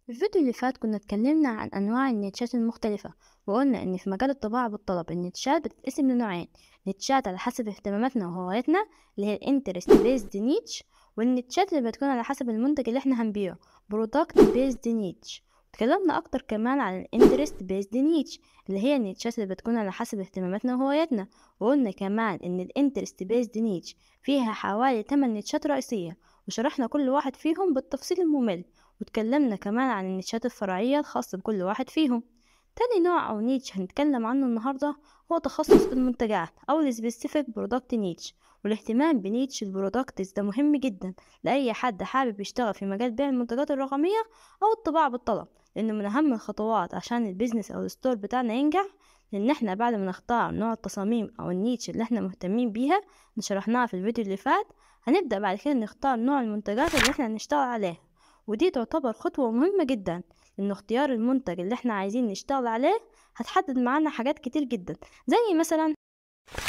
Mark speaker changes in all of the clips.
Speaker 1: في الفيديو اللي فات كنا اتكلمنا عن أنواع النيتشات المختلفة، وقلنا إن في مجال الطباعة بالطلب النيتشات بتتقسم لنوعين: نيتشات على حسب اهتماماتنا وهواياتنا اللي هي الانترست بيزد نيتش، والنيتشات اللي بتكون على حسب المنتج اللي احنا هنبيعه برودكت بيزد نيتش. اتكلمنا أكتر كمان عن الانترست بيزد نيتش اللي هي النيتشات اللي بتكون على حسب اهتماماتنا وهواياتنا، وقلنا كمان إن الانترست بيزد نيتش فيها حوالي 8 نيتشات رئيسية، وشرحنا كل واحد فيهم بالتفصيل الممل، واتكلمنا كمان عن النيتشات الفرعية الخاصة بكل واحد فيهم. تاني نوع أو نيتش هنتكلم عنه النهاردة هو تخصص المنتجات أو ال Specific Product Niche. والاهتمام بنيتش البرودكتس ده مهم جدا لأي حد حابب يشتغل في مجال بيع المنتجات الرقمية أو الطباعة بالطلب، لأنه من أهم الخطوات عشان البيزنس أو الستور بتاعنا ينجح. لأن احنا بعد ما نختار نوع التصاميم أو النيتش اللي احنا مهتمين بيها اللي شرحناها في الفيديو اللي فات، هنبدأ بعد كده نختار نوع المنتجات اللي احنا هنشتغل عليه. ودي تعتبر خطوة مهمة جدا، لأن اختيار المنتج اللي احنا عايزين نشتغل عليه هتحدد معانا حاجات كتير جدا، زي مثلا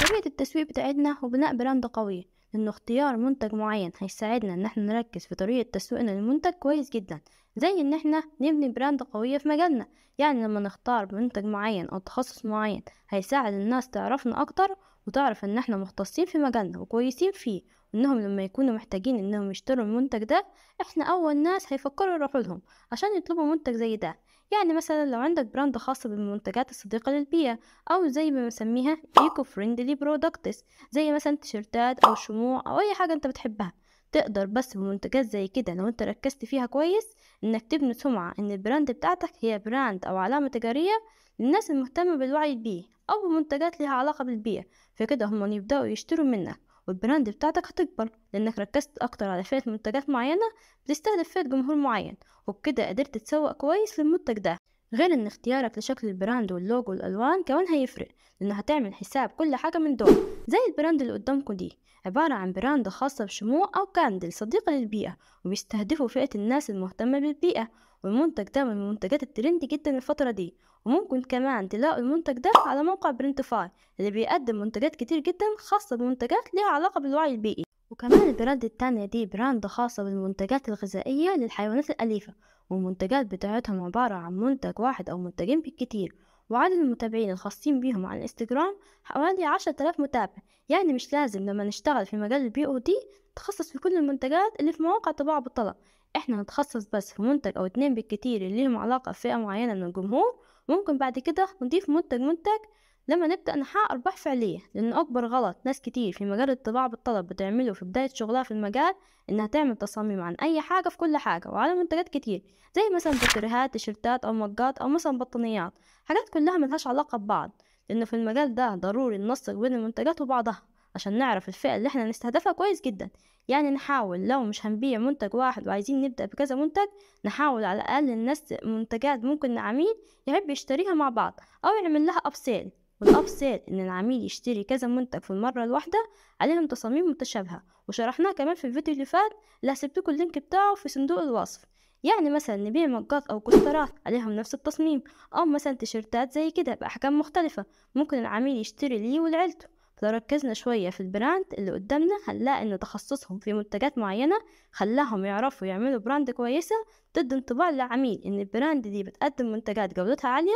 Speaker 1: طريقة التسويق بتاعتنا وبناء براند قوي. لأنه اختيار منتج معين هيساعدنا إن احنا نركز في طريقة تسويقنا للمنتج كويس جدا، زي إن احنا نبني براند قوية في مجالنا. يعني لما نختار منتج معين أو تخصص معين هيساعد الناس تعرفنا أكتر، وتعرف إن احنا مختصين في مجالنا وكويسين فيه، وإنهم لما يكونوا محتاجين إنهم يشتروا المنتج ده احنا أول ناس هيفكروا يروحوا لهم عشان يطلبوا منتج زي ده. يعني مثلا لو عندك براند خاص بالمنتجات الصديقة للبيئة، أو زي ما بنسميها ايكو فريندلي برودكتس، زي مثلا تيشيرتات أو شموع أو أي حاجة أنت بتحبها، تقدر بس بمنتجات زي كده لو أنت ركزت فيها كويس إنك تبني سمعة إن البراند بتاعتك هي براند أو علامة تجارية للناس المهتمة بالوعي البيئي أو بمنتجات لها علاقة بالبيئة. فكده هم يبدأوا يشتروا منك، والبراند بتاعتك هتكبر لأنك ركزت أكتر على فئة منتجات معينة بتستهدف فئة جمهور معين، وبكده قدرت تسوق كويس للمنتج ده. غير ان اختيارك لشكل البراند واللوجو والالوان كمان هيفرق، لانه هتعمل حساب كل حاجة من دول. زي البراند اللي قدامكم دي عبارة عن براند خاصة بشموع او كاندل صديقة للبيئة، وبيستهدفوا فئة الناس المهتمة بالبيئة. والمنتج ده من المنتجات الترندي جدا الفترة دي، وممكن كمان تلاقوا المنتج ده على موقع برنتفاي اللي بيقدم منتجات كتير جدا خاصة بمنتجات ليها علاقة بالوعي البيئي. وكمان البراند التانية دي براند خاصة بالمنتجات الغذائية للحيوانات الأليفة، والمنتجات بتاعتهم عبارة عن منتج واحد أو منتجين بالكتير، وعدد المتابعين الخاصين بيهم على الانستجرام حوالي 10,000 متابع. يعني مش لازم لما نشتغل في مجال البي او دي نتخصص في كل المنتجات اللي في مواقع الطباعة بالطلب، احنا نتخصص بس في منتج أو اتنين بالكتير اللي لهم علاقة بفئة معينة من الجمهور. ممكن بعد كده نضيف منتج لما نبدأ نحقق أرباح فعلية. لأن أكبر غلط ناس كتير في مجال الطباعة بالطلب بتعمله في بداية شغلها في المجال إنها تعمل تصاميم عن أي حاجة في كل حاجة وعلى منتجات كتير، زي مثلا بطاريات تيشيرتات أو مجات أو مثلا بطانيات، حاجات كلها ملهاش علاقة ببعض. لأنه في المجال ده ضروري ننسق بين المنتجات وبعضها عشان نعرف الفئة اللي احنا نستهدفها كويس جدا. يعني نحاول لو مش هنبيع منتج واحد وعايزين نبدأ بكذا منتج، نحاول على الأقل الناس منتجات ممكن العميل يحب يشتريها مع بعض أو يعمل لها أبسيل. والأبسيل إن العميل يشتري كذا منتج في المرة الواحدة عليهم تصاميم متشابهة، وشرحناه كمان في الفيديو اللي فات اللي هسيبلكوا اللينك بتاعه في صندوق الوصف. يعني مثلا نبيع مجات أو كوسترات عليهم نفس التصميم، أو مثلا تيشيرتات زي كده بأحجام مختلفة ممكن العميل يشتري ليه ولعيلته. فلو ركزنا شوية في البراند اللي قدامنا هنلاقي إن تخصصهم في منتجات معينة خلاهم يعرفوا يعملوا براند كويسة تدي انطباع للعميل إن البراند دي بتقدم منتجات جودتها عالية.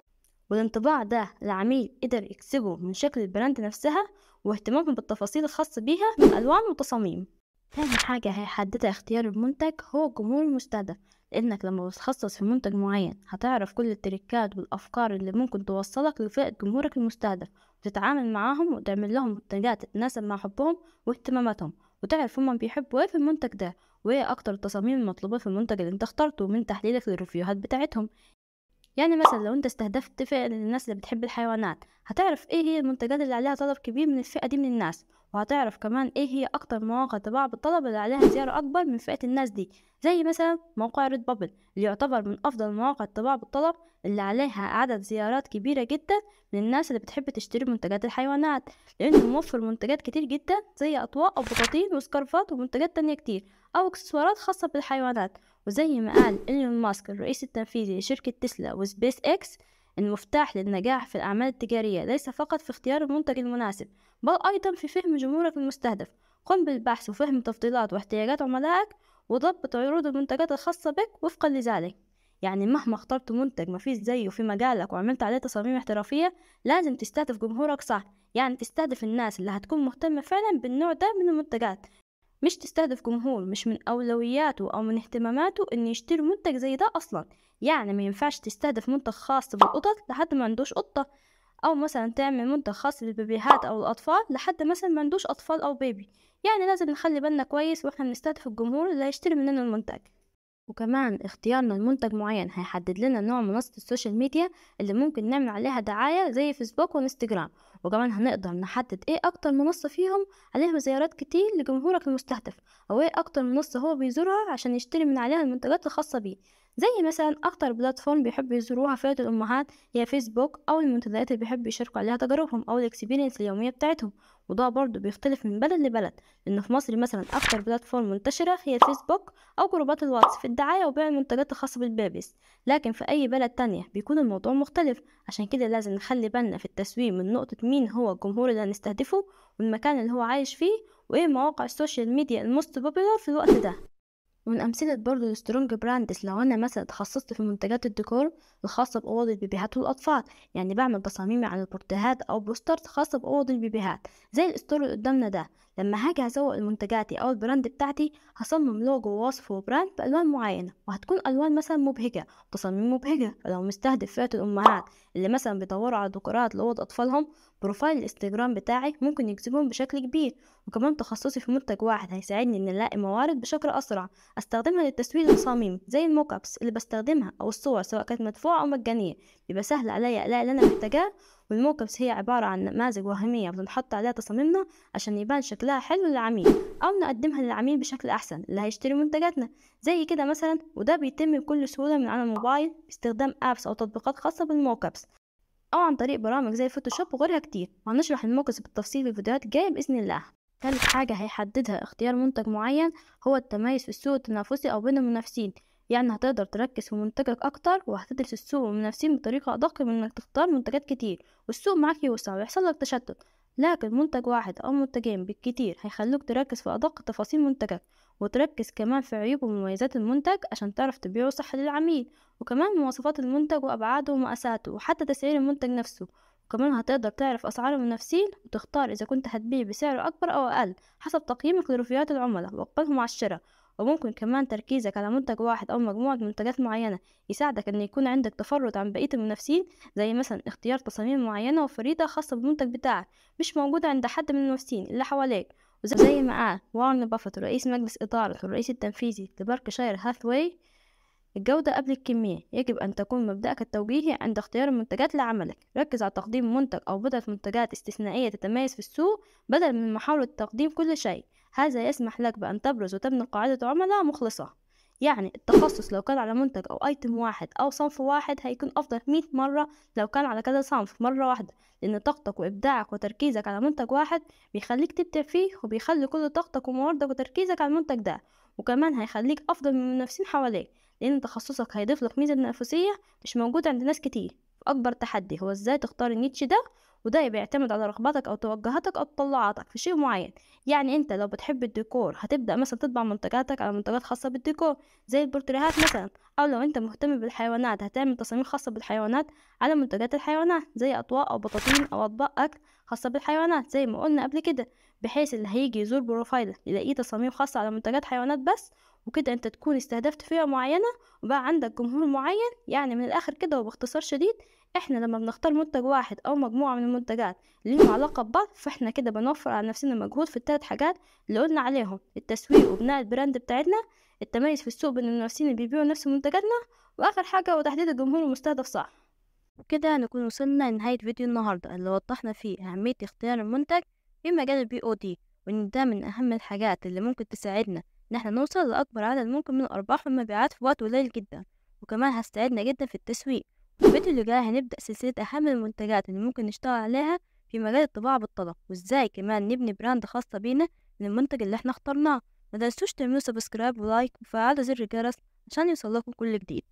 Speaker 1: والانطباع ده العميل قدر يكسبه من شكل البراند نفسها واهتمامهم بالتفاصيل الخاصة بيها من ألوان وتصاميم. تاني حاجة هيحددها اختيار المنتج هو الجمهور المستهدف، لأنك لما بتتخصص في منتج معين هتعرف كل التريكات والأفكار اللي ممكن توصلك لفئة جمهورك المستهدف، وتتعامل معاهم وتعمل لهم منتجات تتناسب مع حبهم واهتماماتهم، وتعرف هما بيحبوا ايه في المنتج ده وايه أكتر التصاميم المطلوبة في المنتج اللي انت اخترته من تحليلك للريفيوهات بتاعتهم. يعني مثلا لو انت استهدفت فئة الناس اللي بتحب الحيوانات هتعرف ايه هي المنتجات اللي عليها طلب كبير من الفئة دي من الناس، وهتعرف كمان ايه هي اكتر مواقع طباعة بالطلب اللي عليها زيارة اكبر من فئة الناس دي، زي مثلا موقع ريد بابل اللي يعتبر من افضل مواقع الطباعة بالطلب اللي عليها عدد زيارات كبيرة جدا من الناس اللي بتحب تشتري منتجات الحيوانات، لانه موفر منتجات كتير جدا زي اطواق او بطاطين وسكارفات ومنتجات تانية كتير او اكسسوارات خاصة بالحيوانات. وزي ما قال إيلون ماسك الرئيس التنفيذي لشركة تسلا وسبيس إكس، المفتاح للنجاح في الأعمال التجارية ليس فقط في اختيار المنتج المناسب بل أيضا في فهم جمهورك المستهدف. قم بالبحث وفهم تفضيلات واحتياجات عملائك، وضبط عروض المنتجات الخاصة بك وفقا لذلك. يعني مهما اخترت منتج مفيش زيه في مجالك وعملت عليه تصاميم احترافية، لازم تستهدف جمهورك صح. يعني تستهدف الناس اللي هتكون مهتمة فعلا بالنوع ده من المنتجات، مش تستهدف جمهور مش من أولوياته أو من اهتماماته إن يشتري منتج زي ده أصلا. يعني ما ينفعش تستهدف منتج خاص بالقطط لحد ما عندوش قطة، أو مثلا تعمل منتج خاص للبيبيهات أو الأطفال لحد مثلا ما عندوش أطفال أو بيبي. يعني لازم نخلي بالنا كويس واحنا بنستهدف الجمهور اللي هيشتري مننا المنتج. وكمان اختيارنا لمنتج معين هيحدد لنا نوع منصة السوشيال ميديا اللي ممكن نعمل عليها دعاية زي فيسبوك وانستجرام. وكمان هنقدر نحدد ايه اكتر منصة فيهم عليها زيارات كتير لجمهورك المستهدف، او ايه اكتر منصة هو بيزورها عشان يشتري من عليها المنتجات الخاصة بيه. زي مثلا اكتر بلاتفورم بيحبوا يزوروها فئة الامهات هي فيسبوك، او المنتديات اللي بيحبوا يشاركوا عليها تجاربهم او الاكسبيرينس اليومية بتاعتهم. وده برضه بيختلف من بلد لبلد، لأن في مصر مثلا أكتر بلاتفورم منتشرة هي الفيسبوك أو جروبات الواتس في الدعاية وبيع المنتجات الخاصة بالبيبيز. لكن في أي بلد تانية بيكون الموضوع مختلف. عشان كده لازم نخلي بالنا في التسويق من نقطة مين هو الجمهور اللي هنستهدفه، والمكان اللي هو عايش فيه، وإيه مواقع السوشيال ميديا الموست بوبيلر في الوقت ده. ومن أمثلة برضه السترونج براندز، لو أنا مثلا اتخصصت في منتجات الديكور الخاصة بأوض البيبيهات والأطفال، يعني بعمل تصاميمي عن البورتريهات أو بوسترز خاصة بأوض البيبيهات زي الستور اللي قدامنا ده. لما هاجي أسوق منتجاتي أو البراند بتاعتي، هصمم لوجو ووصف وبراند بألوان معينة، وهتكون ألوان مثلا مبهجة وتصاميم مبهجة. فلو مستهدف فئة الأمهات اللي مثلا بيدوروا على ديكورات لأوض أطفالهم، بروفايل الانستجرام بتاعي ممكن يجذبهم بشكل كبير. وكمان تخصصي في منتج واحد هيساعدني إن ألاقي موارد بشكل أسرع استخدمها للتسويق التصاميم زي الموك ابس اللي بستخدمها، او الصور سواء كانت مدفوعه او مجانيه. بيبقى سهل عليا الاقي اللي انا محتاجاه. والموك ابس هي عباره عن نماذج وهميه بنحط عليها تصاميمنا عشان يبان شكلها حلو للعميل، او نقدمها للعميل بشكل احسن اللي هيشتري منتجاتنا زي كده مثلا. وده بيتم بكل سهوله من على الموبايل باستخدام ابس او تطبيقات خاصه بالموك ابس، او عن طريق برامج زي فوتوشوب وغيرها كتير. وهنشرح الموك ابس بالتفصيل في الفيديوهات الجايه باذن الله. ثالث حاجة هيحددها اختيار منتج معين هو التميز في السوق التنافسي أو بين المنافسين. يعني هتقدر تركز في منتجك أكتر، وهتدرس السوق والمنافسين بطريقة أدق من إنك تختار منتجات كتير والسوق معاك يوسع ويحصل لك تشتت. لكن منتج واحد أو منتجين بالكتير هيخلوك تركز في أدق تفاصيل منتجك، وتركز كمان في عيوب ومميزات المنتج عشان تعرف تبيعه صح للعميل، وكمان مواصفات المنتج وأبعاده ومقاساته وحتى تسعير المنتج نفسه. وكمان هتقدر تعرف أسعار المنافسين وتختار إذا كنت هتبيع بسعر أكبر أو أقل حسب تقييمك لرفيات العملاء وإقبالهم على الشراء. وممكن كمان تركيزك على منتج واحد أو مجموعة منتجات معينة يساعدك إن يكون عندك تفرد عن بقية المنافسين، زي مثلا اختيار تصاميم معينة وفريدة خاصة بالمنتج بتاعك مش موجودة عند حد من المنافسين اللي حواليك. وزي ما قال وارن بافيت رئيس مجلس إدارة والرئيس التنفيذي لبركشاير هاثواي، الجودة قبل الكمية. يجب أن تكون مبدأك التوجيهي عند اختيار المنتجات لعملك. ركز على تقديم منتج أو بضعة منتجات استثنائية تتميز في السوق بدلا من محاولة تقديم كل شيء. هذا يسمح لك بأن تبرز وتبني قاعدة عملاء مخلصة. يعني التخصص لو كان على منتج أو أيتم واحد أو صنف واحد هيكون أفضل 100 مرة لو كان على كذا صنف مرة واحدة، لأن طاقتك وإبداعك وتركيزك على منتج واحد بيخليك تبدع فيه، وبيخلي كل طاقتك ومواردك وتركيزك على المنتج ده. وكمان هيخليك أفضل من المنافسين حواليك، لأن تخصصك هيضيف لك ميزة تنافسية مش موجودة عند ناس كتير. أكبر تحدي هو ازاي تختار النيتش ده، وده بيعتمد على رغباتك أو توجهاتك أو تطلعاتك في شيء معين. يعني انت لو بتحب الديكور هتبدأ مثلا تطبع منتجاتك على منتجات خاصة بالديكور زي البورتريهات مثلا، أو لو انت مهتم بالحيوانات هتعمل تصاميم خاصة بالحيوانات على منتجات الحيوانات زي أطواق أو بطاطين أو أطباق أكل خاصة بالحيوانات زي ما قلنا قبل كده، بحيث اللي هيجي يزور بروفايلك يلاقيه تصاميم خاصة على منتجات حيوانات بس. وكده انت تكون استهدفت فئة معينة وبقى عندك جمهور معين. يعني من الآخر كده وباختصار شديد، احنا لما بنختار منتج واحد أو مجموعة من المنتجات اللي لهم علاقة ببعض، فاحنا كده بنوفر على نفسنا مجهود في الثلاث حاجات اللي قلنا عليهم: التسويق وبناء البراند بتاعتنا، التميز في السوق بين المنافسين اللي بيبيعوا نفس منتجاتنا، وآخر حاجة هو تحديد الجمهور المستهدف صح. وكده نكون وصلنا لنهاية فيديو النهاردة اللي وضحنا فيه أهمية اختيار المنتج في مجال البي او دي، وإن ده من أهم الحاجات اللي ممكن تساعدنا إن احنا نوصل لأكبر عدد ممكن من الأرباح والمبيعات في وقت قليل جدا، وكمان هتساعدنا جدا في التسويق. في الفيديو اللي جاي هنبدأ سلسلة أهم المنتجات اللي ممكن نشتغل عليها في مجال الطباعة بالطلب، وإزاي كمان نبني براند خاصة بينا للمنتج اللي احنا اخترناه. متنسوش تعملوا سبسكرايب ولايك وفعلوا زر الجرس عشان يوصلكوا كل جديد.